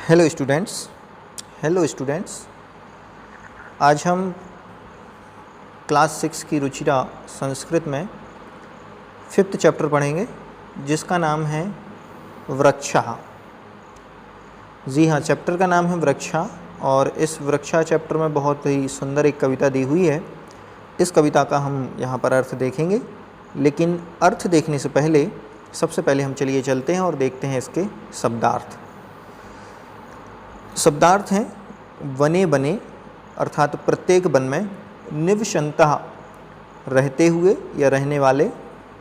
Hello students, आज हम class 6 की रुचिरा संस्कृत में 5th चैप्टर पढ़ेंगे जिसका नाम है वृक्षा। जी हाँ, चैप्टर का नाम है वृक्षा और इस वृक्षा चैप्टर में बहुत ही सुंदर एक कविता दी हुई है। इस कविता का हम यहाँ पर अर्थ देखेंगे, लेकिन अर्थ देखने से पहले सबसे पहले हम चलिए चलते हैं और देखते हैं इसके शब्दार्थ। शब्दार्थ हैं वने बने अर्थात प्रत्येक वन में, निवसन्तः रहते हुए या रहने वाले,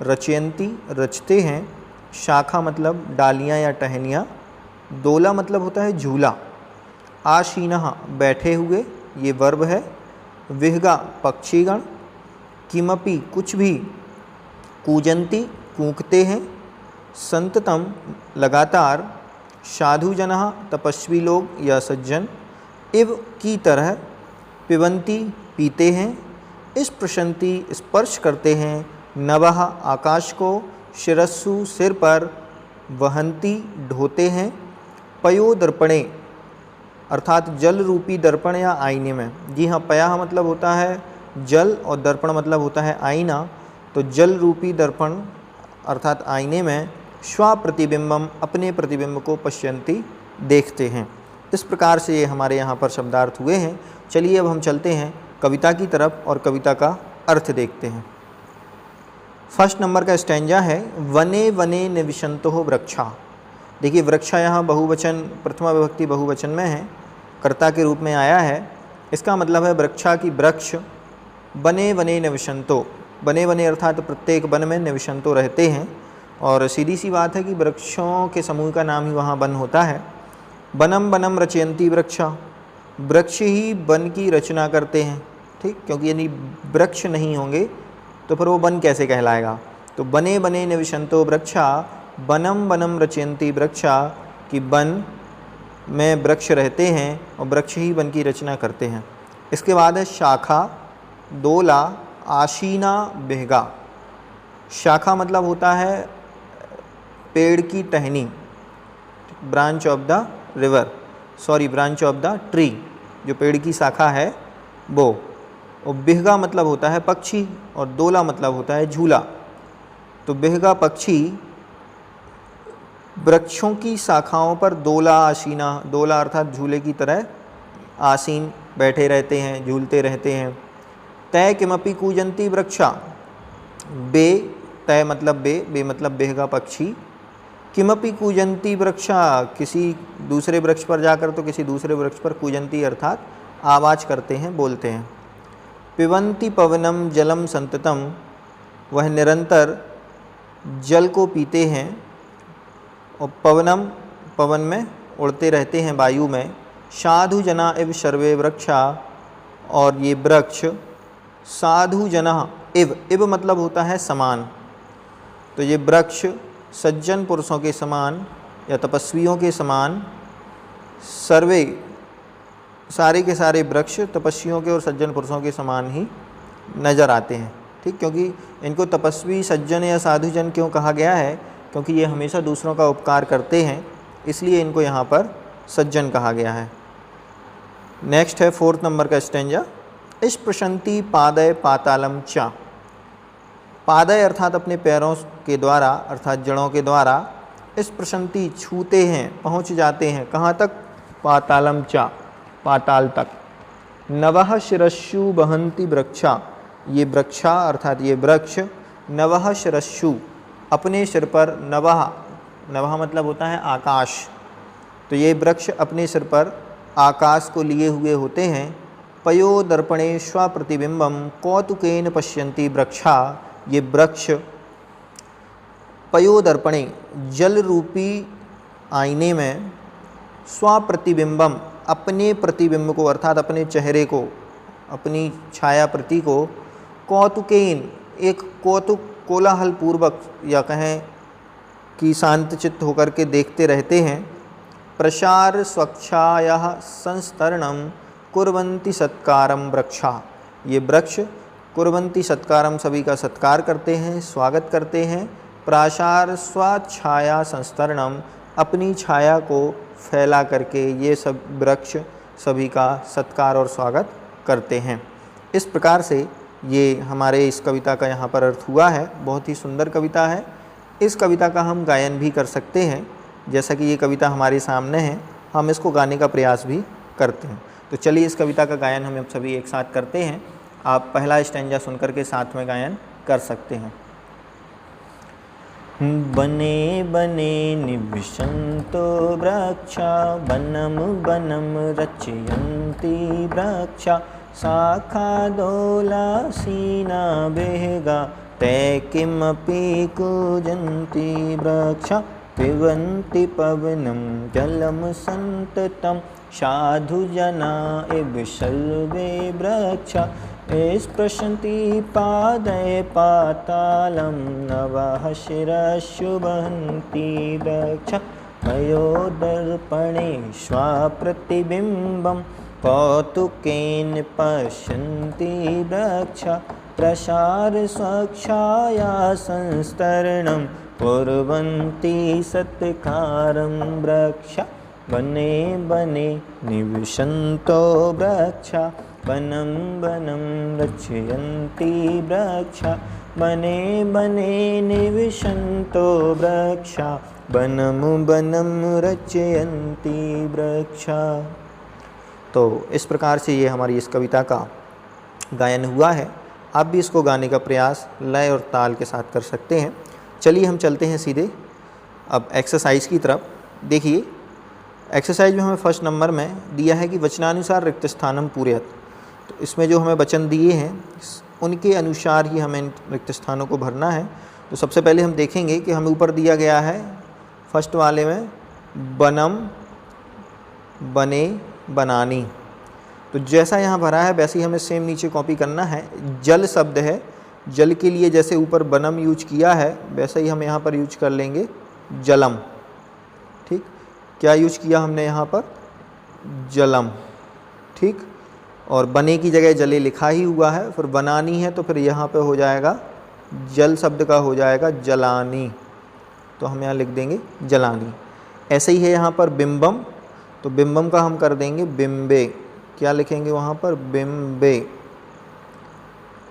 रचयन्ति रचते हैं, शाखा मतलब डालियाँ या टहनियाँ, दोला मतलब होता है झूला, आशीनः बैठे हुए ये वर्ब है, विहगा पक्षीगण, किमपि कुछ भी, कूजन्ति कूकते हैं, संततम लगातार, साधु जनः तपस्वी लोग या सज्जन, इव की तरह, पिबन्ति पीते हैं, स्पृशन्ति स्पर्श करते हैं, नभः आकाश को, शिरस्सु सिर पर, वहन्ति ढोते हैं, पयो दर्पणे अर्थात जल रूपी दर्पण या आईने में। जी हाँ, पया मतलब होता है जल और दर्पण मतलब होता है आईना। तो जल रूपी दर्पण अर्थात आईने में स्वप्रतिबिंबम अपने प्रतिबिंब को पश्यन्ति देखते हैं। इस प्रकार से ये हमारे यहाँ पर शब्दार्थ हुए हैं। चलिए अब हम चलते हैं कविता की तरफ और कविता का अर्थ देखते हैं। फर्स्ट नंबर का स्टैंजा है वने वने निविशन्तो वृक्षा। देखिए, वृक्षा यहाँ बहुवचन, प्रथमा विभक्ति बहुवचन में है, कर्ता के रूप में आया है। इसका मतलब है वृक्षा की वृक्ष, बने वने निविशन्तो, बने वने अर्थात प्रत्येक वन में, निविशन्तो रहते हैं। और सीधी सी बात है कि वृक्षों के समूह का नाम ही वहाँ वन होता है। वनम वनम रचयन्ति वृक्षा, वृक्ष ही वन की रचना करते हैं। ठीक, क्योंकि यदि वृक्ष नहीं होंगे तो फिर वो वन कैसे कहलाएगा। तो बने बने निविशन्तो वृक्षा, वनम वनम रचयन्ति वृक्षा, कि वन में वृक्ष रहते हैं और वृक्ष ही वन की रचना करते हैं। इसके बाद है शाखा, दोला, आशीना, बिहगा। शाखा मतलब होता है पेड़ की टहनी, branch of the river, branch of the tree, जो पेड़ की शाखा है वो। और बिहगा मतलब होता है पक्षी और दोला मतलब होता है झूला। तो बिहगा पक्षी वृक्षों की शाखाओं पर दोला आसीना, दोला अर्थात झूले की तरह आसीन बैठे रहते हैं, झूलते रहते हैं। तय किमपि कूजन्ति वृक्षा, बे, तय मतलब बे मतलब बिहगा पक्षी, किमपि कूजन्ति वृक्षा, किसी दूसरे वृक्ष पर जाकर तो किसी दूसरे वृक्ष पर, कूजन्ति अर्थात आवाज़ करते हैं, बोलते हैं। पिबन्ति पवनम जलम संततम, वह निरंतर जल को पीते हैं। और पवनम, पवन में उड़ते रहते हैं, वायु में। साधु जना इव सर्वे वृक्षा, और ये वृक्ष साधु जना इव मतलब होता है समान। तो ये वृक्ष सज्जन पुरुषों के समान या तपस्वियों के समान, सर्वे सारे के सारे वृक्ष तपस्वियों के और सज्जन पुरुषों के समान ही नज़र आते हैं। ठीक, क्योंकि इनको तपस्वी, सज्जन या साधुजन क्यों कहा गया है, क्योंकि ये हमेशा दूसरों का उपकार करते हैं, इसलिए इनको यहाँ पर सज्जन कहा गया है। नेक्स्ट है 4th नंबर का स्टैंजा, स्पृशन्ति पादय पातालम चा। पादय अर्थात अपने पैरों के द्वारा अर्थात जड़ों के द्वारा, स्पृशन्ति छूते हैं, पहुँच जाते हैं, कहाँ तक, पातालम चा, पाताल तक। नवः शिरस्सु वहन्ति वृक्षा, ये वृक्षा अर्थात ये वृक्ष, नवः शिरस्सु अपने सिर पर, नवः, नवः मतलब होता है आकाश, तो ये वृक्ष अपने सिर पर आकाश को लिए हुए होते हैं। पयो दर्पणे स्वप्रतिबिंबम कौतुकेन पश्यन्ति वृक्षा, ये वृक्ष पयो दर्पणे जल रूपी आईने में, स्वप्रतिबिंबम अपने प्रतिबिंब को अर्थात अपने चेहरे को, अपनी छाया प्रति को, कौतुकेन एक कौतुक, कोलाहल पूर्वक या कहें कि शांत चित्त होकर के देखते रहते हैं। प्रसार स्वच्छायाः संस्तरणम कुर्वन्ति सत्कारम वृक्षा, ये वृक्ष कुर्वन्ति सत्कारम सभी का सत्कार करते हैं, स्वागत करते हैं। प्रासार स्वच्छाया संस्तरणम अपनी छाया को फैला करके ये सब वृक्ष सभी का सत्कार और स्वागत करते हैं। इस प्रकार से ये हमारे इस कविता का यहाँ पर अर्थ हुआ है। बहुत ही सुंदर कविता है। इस कविता का हम गायन भी कर सकते हैं। जैसा कि ये कविता हमारे सामने है, हम इसको गाने का प्रयास भी करते हैं। तो चलिए इस कविता का गायन हम सभी एक साथ करते हैं। आप पहला स्टैंजा सुनकर के साथ में गायन कर सकते हैं। बने बने निविशन्तो वृक्षा वनं वनं रचयन्ति वृक्षा शाखादोलासीना वेगा ते किमपि कूजन्ति वृक्षा पिबन्ति पवनं जलं सन्ततं साधुजना इव सर्वे वृक्षा स्पृशन्ति पादये पातालं नवः शिरश्शुभन्ति वृक्षा पयोदर्पणे स्वप्रतिबिम्बं कौतुकेन पश्यन्ति वृक्षा प्रसारस्वच्छाया संस्तरणं कुर्वन्ति सत्कारं वृक्षा वने वने निविशन्तो वृक्षा वनं वनं रचयन्ति वृक्षा वने वने निविशन्तो वृक्षा वनं वनं रचयन्ति वृक्षा। तो इस प्रकार से ये हमारी इस कविता का गायन हुआ है। आप भी इसको गाने का प्रयास लय और ताल के साथ कर सकते हैं। चलिए हम चलते हैं सीधे अब एक्सरसाइज की तरफ। देखिए एक्सरसाइज में हमें फर्स्ट नंबर में दिया है कि वचनानुसार रिक्त स्थानम पूरयत। तो इसमें जो हमें वचन दिए हैं उनके अनुसार ही हमें इन रिक्त स्थानों को भरना है। तो सबसे पहले हम देखेंगे कि हमें ऊपर दिया गया है फर्स्ट वाले में बनम बने बनानी। तो जैसा यहाँ भरा है वैसे ही हमें सेम नीचे कॉपी करना है। जल शब्द है, जल के लिए जैसे ऊपर बनम यूज किया है वैसे ही हम यहाँ पर यूज कर लेंगे जलम। ठीक, क्या यूज किया हमने यहाँ पर? जलम। ठीक, और बने की जगह जले लिखा ही हुआ है, फिर बनानी है तो फिर यहाँ पे हो जाएगा जल शब्द का हो जाएगा जलानी। तो हम यहाँ लिख देंगे जलानी। ऐसे ही है यहाँ पर बिंबम, तो बिंबम का हम कर देंगे बिंबे। क्या लिखेंगे वहाँ पर? बिंबे।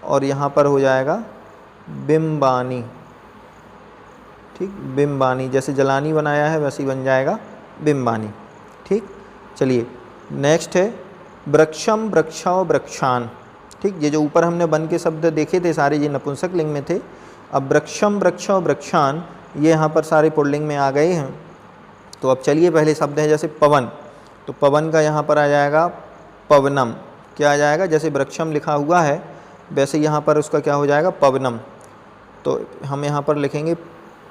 और यहाँ पर हो जाएगा बिंबानी। ठीक, बिंबानी। जैसे जलानी बनाया है वैसे ही बन जाएगा बिंबानी। ठीक, चलिए नेक्स्ट है वृक्षम वृक्षौ वृक्षान। ठीक, ये जो ऊपर हमने बन के शब्द देखे थे सारे ये नपुंसक लिंग में थे। अब वृक्षम वृक्षौ वृक्षान ये यहाँ पर सारे पुल्लिंग में आ गए हैं। तो अब चलिए पहले शब्द है जैसे पवन, तो पवन का यहाँ पर आ जाएगा पवनम। क्या आ जाएगा? जैसे वृक्षम लिखा हुआ है वैसे यहाँ पर उसका क्या हो जाएगा? पवनम। तो हम यहाँ पर लिखेंगे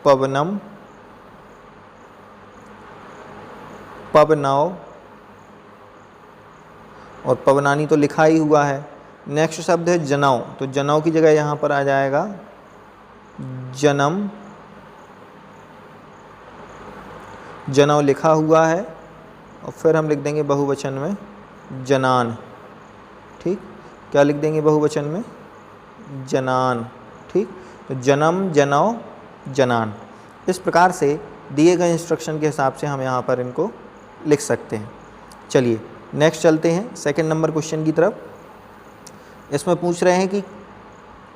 पवनम, पवनौ, और पवनानी तो लिखा ही हुआ है। नेक्स्ट शब्द है जनौ, तो जनौ की जगह यहाँ पर आ जाएगा जनम। जनौ लिखा हुआ है और फिर हम लिख देंगे बहुवचन में जनान। ठीक, क्या लिख देंगे बहुवचन में? जनान। ठीक, तो जनम जनौ जनान। इस प्रकार से दिए गए इंस्ट्रक्शन के हिसाब से हम यहाँ पर इनको लिख सकते हैं। चलिए नेक्स्ट चलते हैं सेकंड नंबर क्वेश्चन की तरफ। इसमें पूछ रहे हैं कि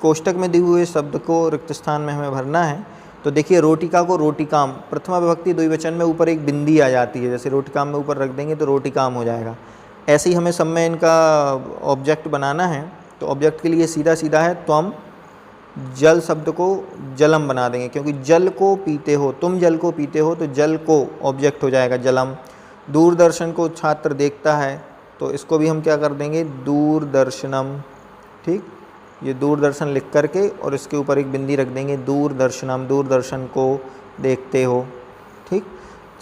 कोष्टक में दिए हुए शब्द को रिक्त स्थान में हमें भरना है। तो देखिए रोटिका को रोटिकाम, प्रथमा विभक्ति द्विवचन में ऊपर एक बिंदी आ जाती है, जैसे रोटिकाम में ऊपर रख देंगे तो रोटिकाम हो जाएगा। ऐसे ही हमें सब में इनका ऑब्जेक्ट बनाना है। तो ऑब्जेक्ट के लिए सीधा सीधा है त्वम जल शब्द को जलम बना देंगे, क्योंकि जल को पीते हो, तुम जल को पीते हो तो जल को ऑब्जेक्ट हो जाएगा जलम। दूरदर्शन को छात्र देखता है तो इसको भी हम क्या कर देंगे? दूरदर्शनम। ठीक, ये दूरदर्शन लिख करके और इसके ऊपर एक बिंदी रख देंगे दूरदर्शनम, दूरदर्शन को देखते हो। ठीक,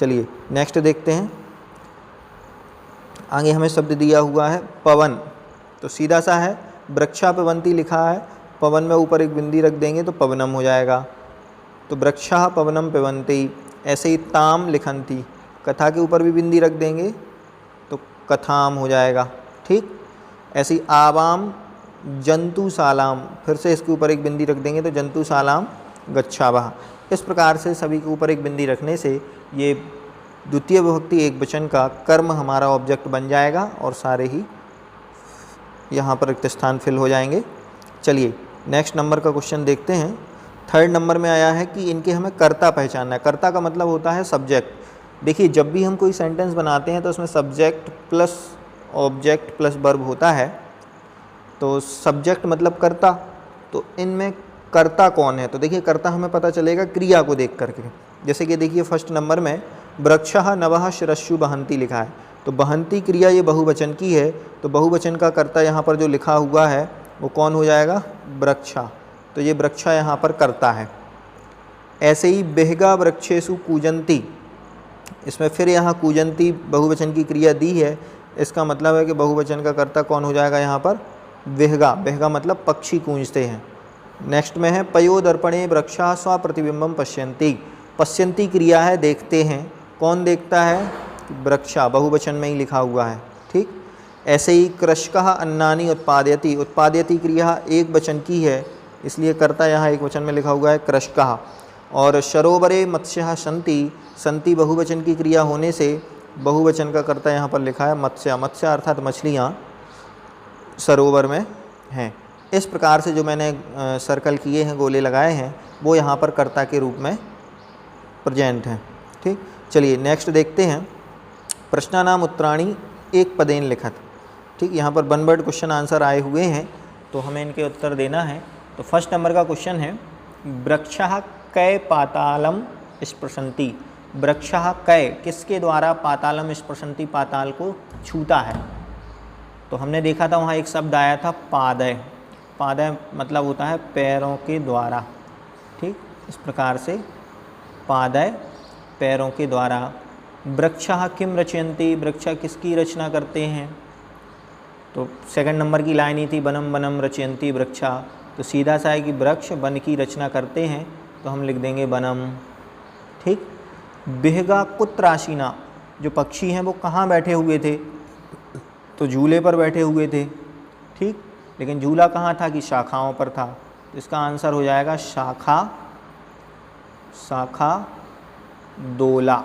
चलिए नेक्स्ट देखते हैं। आगे हमें शब्द दिया हुआ है पवन, तो सीधा सा है वृक्षा पवंती लिखा है, पवन में ऊपर एक बिंदी रख देंगे तो पवनम हो जाएगा। तो वृक्षा पवनम पिबन्ति। ऐसे ही ताम लिखन्ति, कथा के ऊपर भी बिंदी रख देंगे तो कथाम हो जाएगा। ठीक, ऐसी आवाम जंतुशालाम, फिर से इसके ऊपर एक बिंदी रख देंगे तो जंतुशालाम गच्छावः। इस प्रकार से सभी के ऊपर एक बिंदी रखने से ये द्वितीय विभक्ति एक वचन का कर्म हमारा ऑब्जेक्ट बन जाएगा और सारे ही यहाँ पर रिक्त स्थान फिल हो जाएंगे। चलिए नेक्स्ट नंबर का क्वेश्चन देखते हैं। थर्ड नंबर में आया है कि इनके हमें कर्ता पहचानना है। कर्ता का मतलब होता है सब्जेक्ट। देखिए जब भी हम कोई सेंटेंस बनाते हैं तो उसमें subject plus object plus verb होता है। तो सब्जेक्ट मतलब कर्ता, तो इनमें कर्ता कौन है? तो देखिए कर्ता हमें पता चलेगा क्रिया को देख करके। जैसे कि देखिए फर्स्ट नंबर में वृक्षः नवः शिरस्यु बहन्ति लिखा है, तो बहन्ति क्रिया ये बहुवचन की है, तो बहुवचन का कर्ता यहाँ पर जो लिखा हुआ है वो कौन हो जाएगा? वृक्षा। तो ये वृक्षा यहाँ पर कर्ता है। ऐसे ही बेहगा वृक्षेषु कूजन्ति, इसमें फिर यहाँ कूजन्ति बहुवचन की क्रिया दी है, इसका मतलब है कि बहुवचन का कर्ता कौन हो जाएगा यहाँ पर? बेहगा। बेहगा मतलब पक्षी कूंजते हैं। नेक्स्ट में है पयोदर्पणे वृक्षा स्वप्रतिबिंबम पश्यन्ति। पश्यन्ति क्रिया है देखते हैं, कौन देखता है? वृक्षा, बहुवचन में ही लिखा हुआ है। ठीक। ऐसे ही कृषकः अन्नानि उत्पादयति, उत्पादयति क्रिया एक वचन की है, इसलिए कर्ता यहाँ एक वचन में लिखा हुआ है कृषकः। और सरोवरे मत्स्यः सन्ति, सन्ति बहुवचन की क्रिया होने से बहुवचन का कर्ता यहाँ पर लिखा है मत्स्य। मत्स्य अर्थात मछलियाँ सरोवर में हैं। इस प्रकार से जो मैंने सर्कल किए हैं, गोले लगाए हैं, वो यहाँ पर कर्ता के रूप में प्रेजेंट हैं। ठीक। चलिए नेक्स्ट देखते हैं। प्रश्नानाम उत्तराणि एक पदेन लिखत। ठीक, यहाँ पर वन वर्ड क्वेश्चन आंसर आए हुए हैं, तो हमें इनके उत्तर देना है। तो फर्स्ट नंबर का क्वेश्चन है वृक्षः कै पातालम स्पृशन्ति। वृक्षः कै किसके द्वारा पातालम स्पृशन्ति, पाताल को छूता है? तो हमने देखा था वहाँ एक शब्द आया था पादय। पादय मतलब होता है पैरों के द्वारा। ठीक, इस प्रकार से पादय पैरों के द्वारा। वृक्षः किम रचयन्ति, वृक्ष किसकी रचना करते हैं? तो सेकंड नंबर की लाइन ही थी वनम वनम रचयन्ति वृक्षा, तो सीधा सा है कि वृक्ष वन की रचना करते हैं, तो हम लिख देंगे वनम। ठीक। बेहगा कुत्र आसीना, जो पक्षी हैं वो कहाँ बैठे हुए थे? तो झूले पर बैठे हुए थे। ठीक, लेकिन झूला कहाँ था? कि शाखाओं पर था, तो इसका आंसर हो जाएगा शाखा, शाखा दोला।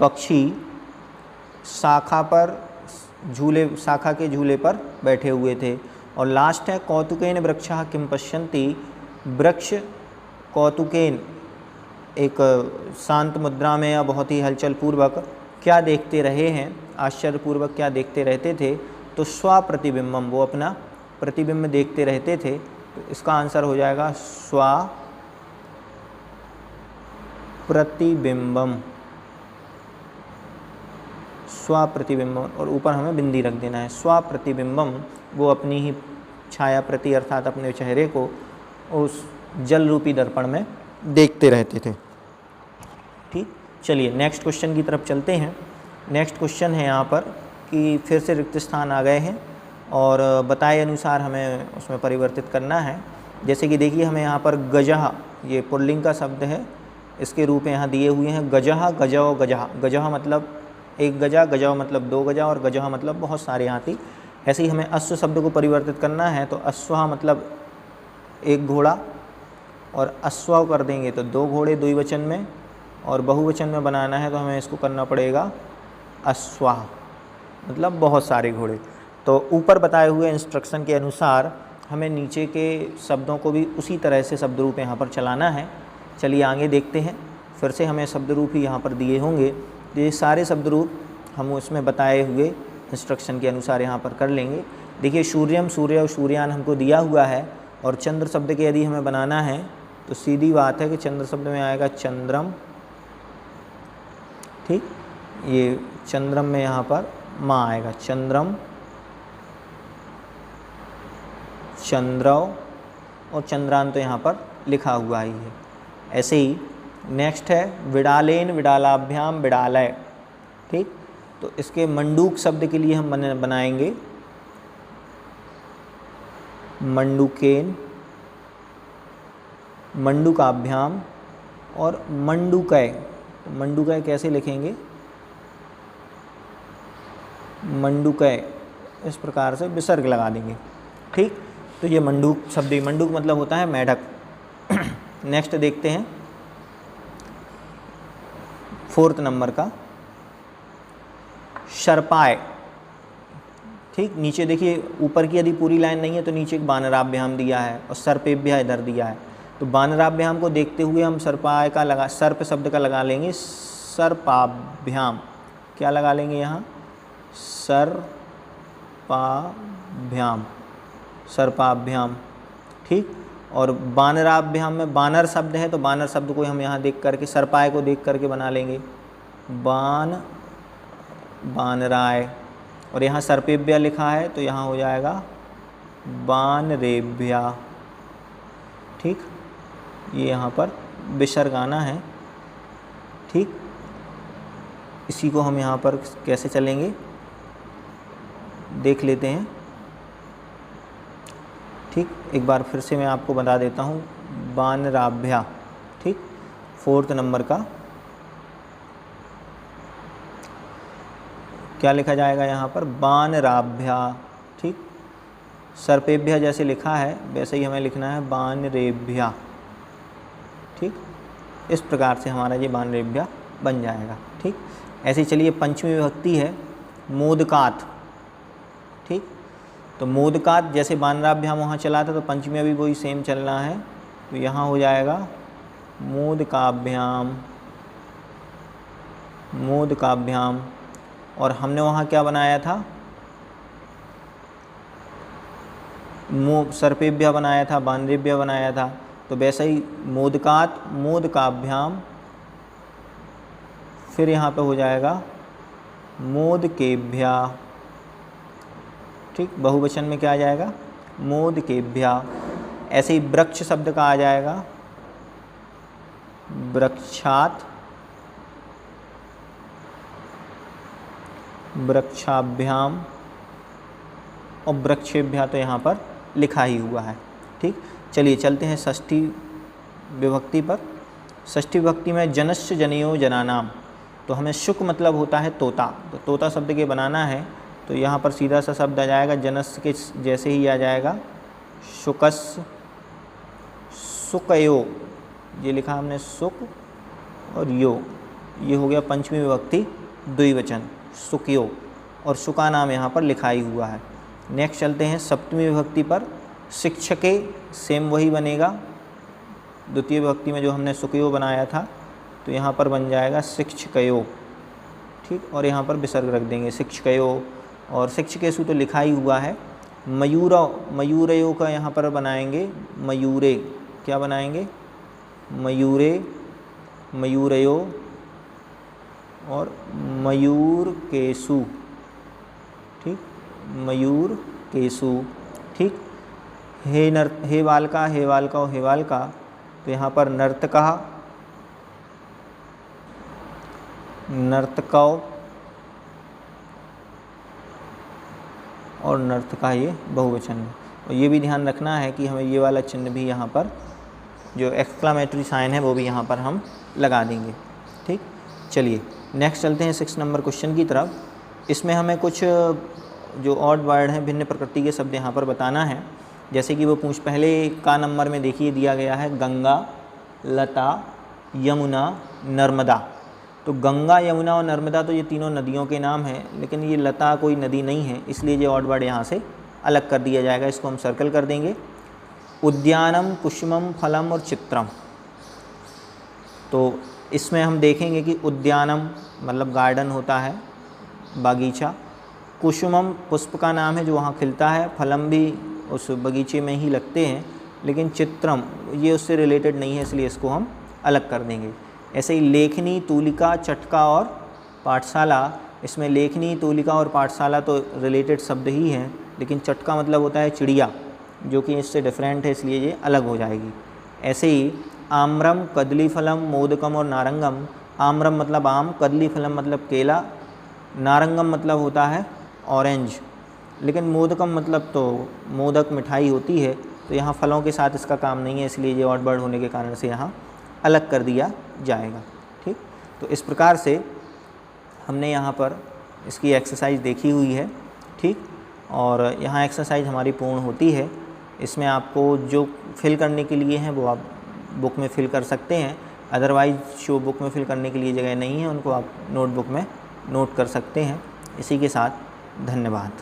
पक्षी शाखा पर झूले, शाखा के झूले पर बैठे हुए थे। और लास्ट है कौतुकेन वृक्षः किम पश्यन्ति। वृक्ष कौतुकेन एक शांत मुद्रा में या बहुत ही हलचल पूर्वक क्या देखते रहे हैं, आश्चर्यपूर्वक क्या देखते रहते थे? तो स्वप्रतिबिंबम, वो अपना प्रतिबिंब देखते रहते थे। तो इसका आंसर हो जाएगा स्वप्रतिबिंबम, स्वप्रतिबिंबम। और ऊपर हमें बिंदी रख देना है। स्वप्रतिबिंबम, वो अपनी ही छाया प्रति अर्थात अपने चेहरे को उस जल रूपी दर्पण में देखते रहते थे। ठीक। चलिए नेक्स्ट क्वेश्चन की तरफ चलते हैं। नेक्स्ट क्वेश्चन है यहाँ पर कि फिर से रिक्त स्थान आ गए हैं और बताए अनुसार हमें उसमें परिवर्तित करना है। जैसे कि देखिए हमें यहाँ पर गजः, ये पुल्लिंग का शब्द है, इसके रूप में यहाँ दिए हुए हैं गजः, गजौ, गजः। गजः मतलब एक गजा, गजौ मतलब दो गजा, और गजः मतलब बहुत सारे हाथी। ऐसे ही हमें अश्व शब्द को परिवर्तित करना है, तो अश्व मतलब एक घोड़ा, और अश्व कर देंगे तो दो घोड़े द्विवचन में, और बहुवचन में बनाना है तो हमें इसको करना पड़ेगा अश्वाह, मतलब बहुत सारे घोड़े। तो ऊपर बताए हुए इंस्ट्रक्शन के अनुसार हमें नीचे के शब्दों को भी उसी तरह से शब्द रूप यहाँ पर चलाना है। चलिए आगे देखते हैं। फिर से हमें शब्द रूप ही यहाँ पर दिए होंगे, ये सारे शब्द रूप हम उसमें बताए हुए इंस्ट्रक्शन के अनुसार यहाँ पर कर लेंगे। देखिए सूर्यम, सूर्य और सूर्यान हमको दिया हुआ है, और चंद्र शब्द के यदि हमें बनाना है तो सीधी बात है कि चंद्र शब्द में आएगा चंद्रम। ठीक, ये चंद्रम में यहाँ पर माँ आएगा, चंद्रम, चंद्रव, और चंद्रान तो यहाँ पर लिखा हुआ ही है। ऐसे ही नेक्स्ट है विडालेन, विडालाभ्याम, विडालय। ठीक, तो इसके मंडूक शब्द के लिए हम बनाएंगे मंडूकेन, मंडूकाभ्याम और मंडूकय। तो मंडूकय कैसे लिखेंगे? मंडूकय, इस प्रकार से विसर्ग लगा देंगे। ठीक, तो ये मंडूक शब्द, मंडूक मतलब होता है मेढक। नेक्स्ट देखते हैं 4th नंबर का शर्पाय। ठीक, नीचे देखिए ऊपर की यदि पूरी लाइन नहीं है तो नीचे एक बानराभ्याम दिया है और सर्पेभ्य इधर दिया है। तो बानराभ्याम को देखते हुए हम सर्पाय का लगा, सर्प शब्द का लगा लेंगे सर्पाभ्याम। क्या लगा लेंगे यहाँ? सर्पाभ्याम, सर्पाभ्याम। ठीक, और बानराभ्याम में बानर शब्द है तो बानर शब्द को हम यहाँ देख करके, सर्पाय को देख करके बना लेंगे बानराय। और यहाँ सर्पेभ्य लिखा है तो यहाँ हो जाएगा बानरेभ्या। ठीक, ये यहाँ पर विसर्ग आना है। ठीक, इसी को हम यहाँ पर कैसे चलेंगे देख लेते हैं। ठीक, एक बार फिर से मैं आपको बता देता हूँ, बानराभ्या। ठीक, 4th नंबर का क्या लिखा जाएगा यहाँ पर? बानराभ्या। ठीक, सर्पेभ्य जैसे लिखा है वैसे ही हमें लिखना है बानरेभ्या। ठीक, इस प्रकार से हमारा ये बानरेभ्या बन जाएगा। ठीक, ऐसे ही चलिए पंचमी विभक्ति है मोदकात। ठीक, तो मोदकात जैसे बानराभ्याम वहाँ चला था तो पंचमी अभी वही सेम चलना है। तो यहाँ हो जाएगा मोदकाभ्याम, मोदकाभ्याम। और हमने वहाँ क्या बनाया था? सर्पेभ्य बनाया था, बानरेभ्य बनाया था। तो वैसे ही मोदकात, मोदकाभ्याम, फिर यहाँ पे हो जाएगा मोदकेभ्या। ठीक, बहुवचन में क्या आ जाएगा? मोदकेभ्या। ऐसे ही वृक्ष शब्द का आ जाएगा वृक्षात, वृक्षाभ्याम, और वृक्षेभ्या तो यहाँ पर लिखा ही हुआ है। ठीक, चलिए चलते हैं षष्ठी विभक्ति पर। षष्ठी विभक्ति में जनस्य जनयो जनानाम। तो हमें शुक मतलब होता है तोता, तो तोता शब्द के बनाना है तो यहाँ पर सीधा सा शब्द आ जाएगा, जनस्य के जैसे ही आ जाएगा शुकस, सुकयो। ये लिखा हमने सुक और यो, ये हो गया पंचमी विभक्ति द्विवचन सुकयो, और सुका नाम यहाँ पर लिखा ही हुआ है। नेक्स्ट चलते हैं सप्तमी विभक्ति पर। शिक्षके, सेम वही बनेगा द्वितीय विभक्ति में जो हमने सुकयो बनाया था, तो यहाँ पर बन जाएगा शिक्षकयो। ठीक, और यहाँ पर विसर्ग रख देंगे शिक्षकयो। और शिक्षकेषु तो लिखा ही हुआ है। मयूर, मयूरयो का यहाँ पर बनाएंगे मयूरे। क्या बनाएंगे? मयूरे, मयूरयो और मयूर केसु। ठीक, मयूर केसु। ठीक, हे बालका, हे बालका और हे बालका, तो यहाँ पर नर्तका, नर्तकौ और नर्तका, ये बहुवचन में। और ये भी ध्यान रखना है कि हमें ये वाला चिन्ह भी यहाँ पर जो एक्सक्लामेटरी साइन है वो भी यहाँ पर हम लगा देंगे। ठीक, चलिए नेक्स्ट चलते हैं 6 नंबर क्वेश्चन की तरफ। इसमें हमें कुछ जो ऑड वर्ड हैं, भिन्न प्रकृति के शब्द यहाँ पर बताना है। जैसे कि वो पहले का नंबर में देखिए दिया गया है गंगा, लता, यमुना, नर्मदा। तो गंगा, यमुना और नर्मदा तो ये तीनों नदियों के नाम हैं, लेकिन ये लता कोई नदी नहीं है, इसलिए ये ऑड वर्ड यहाँ से अलग कर दिया जाएगा। इसको हम सर्कल कर देंगे। उद्यानम, कुसुमम, फलम और चित्रम। तो इसमें हम देखेंगे कि उद्यानम मतलब गार्डन होता है, बागीचा। कुसुमम पुष्प का नाम है जो वहाँ खिलता है, फलम भी उस बगीचे में ही लगते हैं, लेकिन चित्रम ये उससे रिलेटेड नहीं है, इसलिए इसको हम अलग कर देंगे। ऐसे ही लेखनी, तूलिका, चटका और पाठशाला। इसमें लेखनी, तूलिका और पाठशाला तो रिलेटेड शब्द ही हैं, लेकिन चटका मतलब होता है चिड़िया, जो कि इससे डिफरेंट है, इसलिए ये अलग हो जाएगी। ऐसे ही आम्रम, कदली फलम, मोदकम और नारंगम। आम्रम मतलब आम, कदली फलम मतलब केला, नारंगम मतलब होता है ऑरेंज, लेकिन मोदकम मतलब तो मोदक मिठाई होती है, तो यहाँ फलों के साथ इसका काम नहीं है, इसलिए ये ऑड वर्ड होने के कारण से यहाँ अलग कर दिया जाएगा। ठीक, तो इस प्रकार से हमने यहाँ पर इसकी एक्सरसाइज देखी हुई है। ठीक, और यहाँ एक्सरसाइज हमारी पूर्ण होती है। इसमें आपको जो फिल करने के लिए हैं वो आप बुक में फिल कर सकते हैं। अदरवाइज़ जो बुक में फिल करने के लिए जगह नहीं है उनको आप नोटबुक में नोट कर सकते हैं। इसी के साथ धन्यवाद।